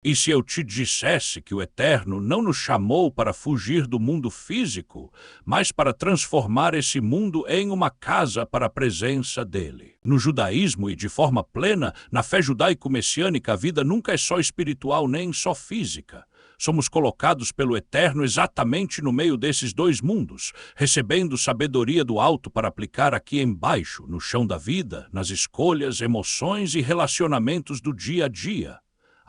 E se eu te dissesse que o Eterno não nos chamou para fugir do mundo físico, mas para transformar esse mundo em uma casa para a presença dele? No judaísmo e de forma plena, na fé judaico-messiânica, a vida nunca é só espiritual nem só física. Somos colocados pelo Eterno exatamente no meio desses dois mundos, recebendo sabedoria do alto para aplicar aqui embaixo, no chão da vida, nas escolhas, emoções e relacionamentos do dia a dia.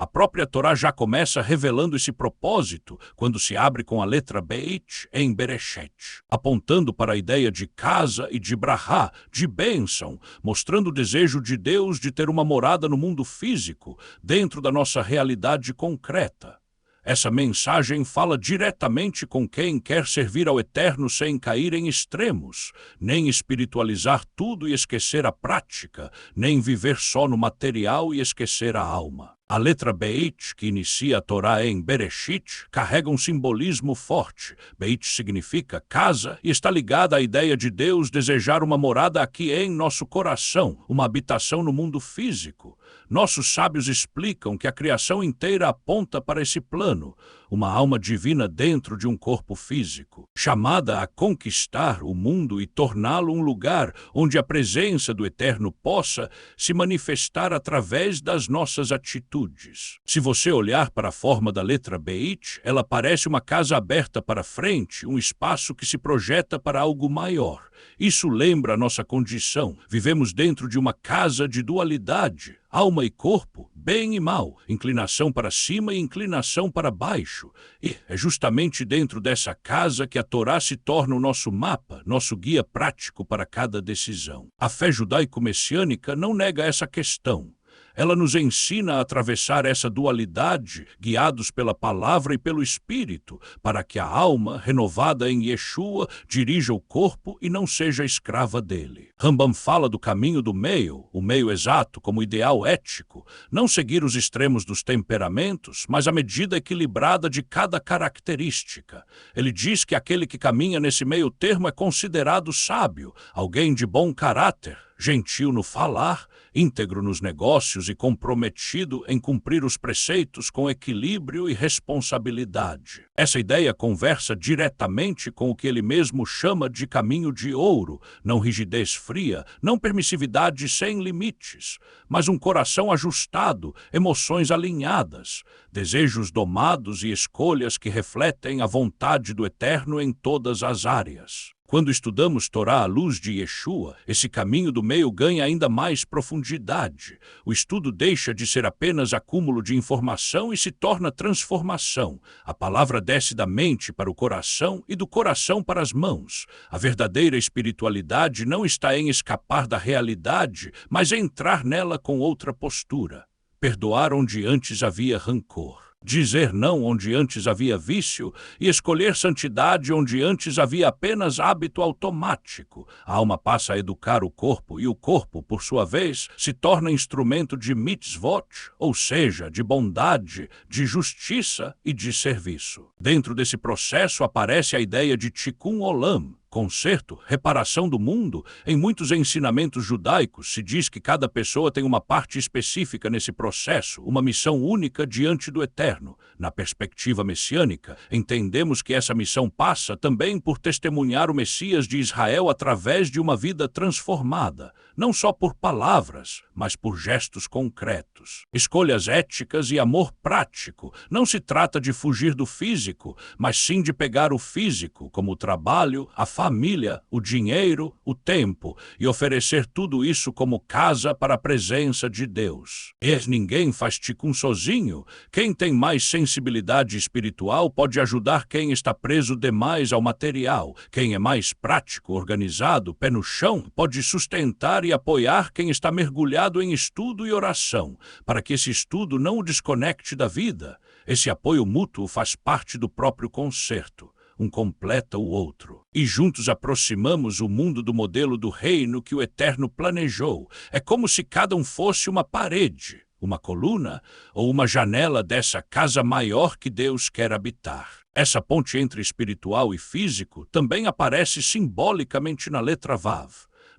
A própria Torá já começa revelando esse propósito quando se abre com a letra Beit em Bereshet, apontando para a ideia de casa e de brahá, de bênção, mostrando o desejo de Deus de ter uma morada no mundo físico, dentro da nossa realidade concreta. Essa mensagem fala diretamente com quem quer servir ao Eterno sem cair em extremos, nem espiritualizar tudo e esquecer a prática, nem viver só no material e esquecer a alma. A letra Beit, que inicia a Torá em Bereshit, carrega um simbolismo forte. Beit significa casa e está ligada à ideia de Deus desejar uma morada aqui em nosso coração, uma habitação no mundo físico. Nossos sábios explicam que a criação inteira aponta para esse plano, uma alma divina dentro de um corpo físico, chamada a conquistar o mundo e torná-lo um lugar onde a presença do Eterno possa se manifestar através das nossas atitudes. Se você olhar para a forma da letra Beit, ela parece uma casa aberta para frente, um espaço que se projeta para algo maior. Isso lembra a nossa condição. Vivemos dentro de uma casa de dualidade, alma e corpo, bem e mal, inclinação para cima e inclinação para baixo. E é justamente dentro dessa casa que a Torá se torna o nosso mapa, nosso guia prático para cada decisão. A fé judaico-messiânica não nega essa questão. Ela nos ensina a atravessar essa dualidade, guiados pela palavra e pelo Espírito, para que a alma, renovada em Yeshua, dirija o corpo e não seja escrava dele. Rambam fala do caminho do meio, o meio exato como ideal ético, não seguir os extremos dos temperamentos, mas a medida equilibrada de cada característica. Ele diz que aquele que caminha nesse meio termo é considerado sábio, alguém de bom caráter, gentil no falar, íntegro nos negócios e comprometido em cumprir os preceitos com equilíbrio e responsabilidade. Essa ideia conversa diretamente com o que ele mesmo chama de caminho de ouro, não rigidez fria, não permissividade sem limites, mas um coração ajustado, emoções alinhadas, desejos domados e escolhas que refletem a vontade do Eterno em todas as áreas. Quando estudamos Torá à luz de Yeshua, esse caminho do meio ganha ainda mais profundidade. O estudo deixa de ser apenas acúmulo de informação e se torna transformação. A palavra desce da mente para o coração e do coração para as mãos. A verdadeira espiritualidade não está em escapar da realidade, mas em entrar nela com outra postura. Perdoar onde antes havia rancor. Dizer não onde antes havia vício e escolher santidade onde antes havia apenas hábito automático. A alma passa a educar o corpo e o corpo, por sua vez, se torna instrumento de mitzvot, ou seja, de bondade, de justiça e de serviço. Dentro desse processo aparece a ideia de tikkun olam, conserto, reparação do mundo. Em muitos ensinamentos judaicos se diz que cada pessoa tem uma parte específica nesse processo, uma missão única diante do Eterno. Na perspectiva messiânica, entendemos que essa missão passa também por testemunhar o Messias de Israel através de uma vida transformada, não só por palavras, mas por gestos concretos. Escolhas éticas e amor prático. Não se trata de fugir do físico, mas sim de pegar o físico, como o trabalho, a família, o dinheiro, o tempo, e oferecer tudo isso como casa para a presença de Deus. E ninguém faz tikkun sozinho. Quem tem mais sensibilidade espiritual pode ajudar quem está preso demais ao material. Quem é mais prático, organizado, pé no chão, pode sustentar e apoiar quem está mergulhado em estudo e oração, para que esse estudo não o desconecte da vida. Esse apoio mútuo faz parte do próprio concerto. Um completa o outro. E juntos aproximamos o mundo do modelo do reino que o Eterno planejou. É como se cada um fosse uma parede, uma coluna ou uma janela dessa casa maior que Deus quer habitar. Essa ponte entre espiritual e físico também aparece simbolicamente na letra Vav.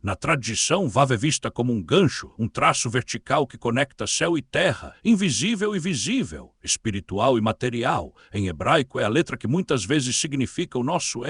Na tradição, Vav é vista como um gancho, um traço vertical que conecta céu e terra, invisível e visível. espiritual e material. Em hebraico é a letra que muitas vezes significa o nosso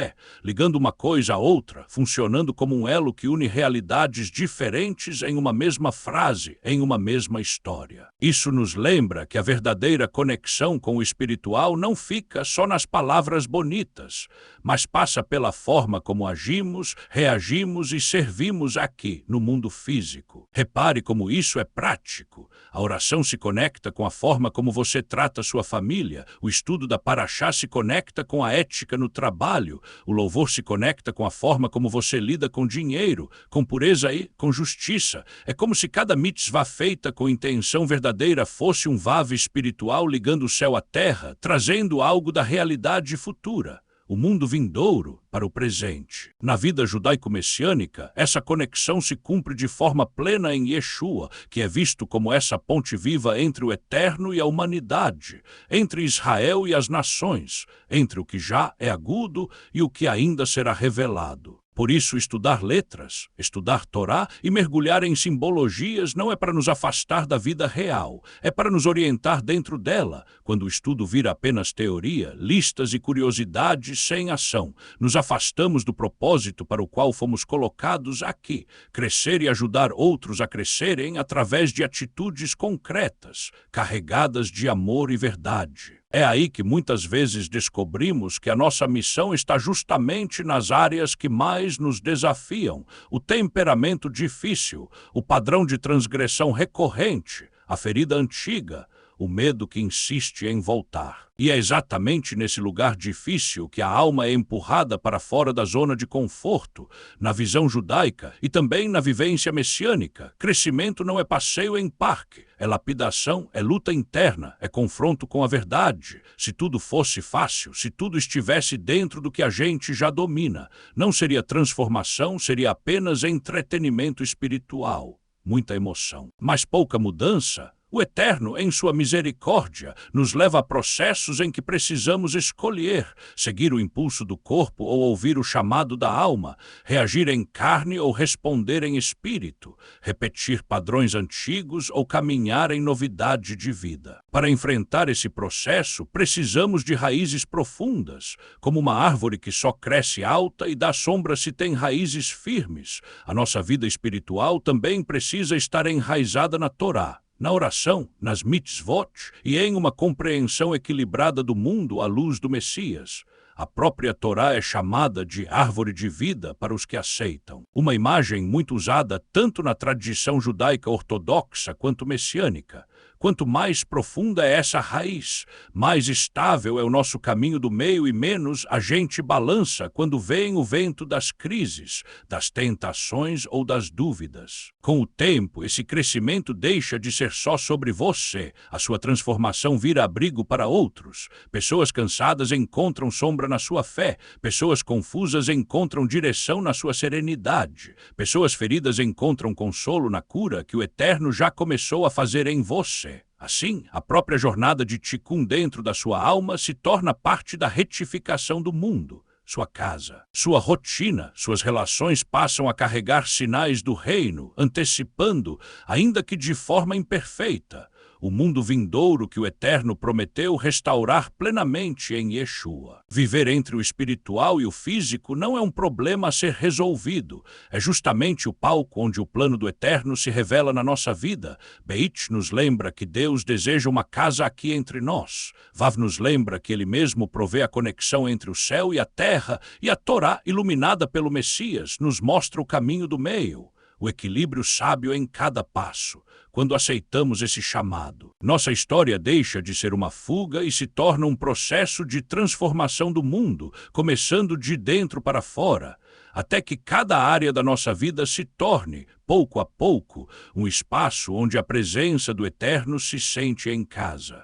ligando uma coisa a outra, funcionando como um elo que une realidades diferentes em uma mesma frase, em uma mesma história. Isso nos lembra que a verdadeira conexão com o espiritual não fica só nas palavras bonitas, mas passa pela forma como agimos, reagimos e servimos aqui, no mundo físico. Repare como isso é prático. A oração se conecta com a forma como você trata sua família, o estudo da Paraxá se conecta com a ética no trabalho, o louvor se conecta com a forma como você lida com dinheiro, com pureza e com justiça. É como se cada mitzvah feita com intenção verdadeira fosse um vav espiritual ligando o céu à terra, trazendo algo da realidade futura, o mundo vindouro, para o presente. Na vida judaico-messiânica, essa conexão se cumpre de forma plena em Yeshua, que é visto como essa ponte viva entre o eterno e a humanidade, entre Israel e as nações, entre o que já é agudo e o que ainda será revelado. Por isso, estudar letras, estudar Torá e mergulhar em simbologias não é para nos afastar da vida real, é para nos orientar dentro dela, quando o estudo vira apenas teoria, listas e curiosidades sem ação. Nos afastamos do propósito para o qual fomos colocados aqui, crescer e ajudar outros a crescerem através de atitudes concretas, carregadas de amor e verdade. É aí que muitas vezes descobrimos que a nossa missão está justamente nas áreas que mais nos desafiam, o temperamento difícil, o padrão de transgressão recorrente, a ferida antiga, o medo que insiste em voltar. E é exatamente nesse lugar difícil que a alma é empurrada para fora da zona de conforto, na visão judaica e também na vivência messiânica. Crescimento não é passeio em parque, é lapidação, é luta interna, é confronto com a verdade. Se tudo fosse fácil, se tudo estivesse dentro do que a gente já domina, não seria transformação, seria apenas entretenimento espiritual. Muita emoção, mas pouca mudança. O Eterno, em sua misericórdia, nos leva a processos em que precisamos escolher, seguir o impulso do corpo ou ouvir o chamado da alma, reagir em carne ou responder em espírito, repetir padrões antigos ou caminhar em novidade de vida. Para enfrentar esse processo, precisamos de raízes profundas, como uma árvore que só cresce alta e dá sombra se tem raízes firmes. A nossa vida espiritual também precisa estar enraizada na Torá, na oração, nas mitzvot e em uma compreensão equilibrada do mundo à luz do Messias. A própria Torá é chamada de árvore de vida para os que aceitam. Uma imagem muito usada tanto na tradição judaica ortodoxa quanto messiânica. Quanto mais profunda é essa raiz, mais estável é o nosso caminho do meio e menos a gente balança quando vem o vento das crises, das tentações ou das dúvidas. Com o tempo, esse crescimento deixa de ser só sobre você. A sua transformação vira abrigo para outros. Pessoas cansadas encontram sombra na sua fé. Pessoas confusas encontram direção na sua serenidade. Pessoas feridas encontram consolo na cura que o Eterno já começou a fazer em você. Assim, a própria jornada de Tikkun dentro da sua alma se torna parte da retificação do mundo. Sua casa, sua rotina, suas relações passam a carregar sinais do reino, antecipando, ainda que de forma imperfeita, o mundo vindouro que o Eterno prometeu restaurar plenamente em Yeshua. Viver entre o espiritual e o físico não é um problema a ser resolvido. É justamente o palco onde o plano do Eterno se revela na nossa vida. Beit nos lembra que Deus deseja uma casa aqui entre nós. Vav nos lembra que Ele mesmo provê a conexão entre o céu e a terra, e a Torá, iluminada pelo Messias, nos mostra o caminho do meio, o equilíbrio sábio em cada passo. Quando aceitamos esse chamado, nossa história deixa de ser uma fuga e se torna um processo de transformação do mundo, começando de dentro para fora, até que cada área da nossa vida se torne, pouco a pouco, um espaço onde a presença do Eterno se sente em casa.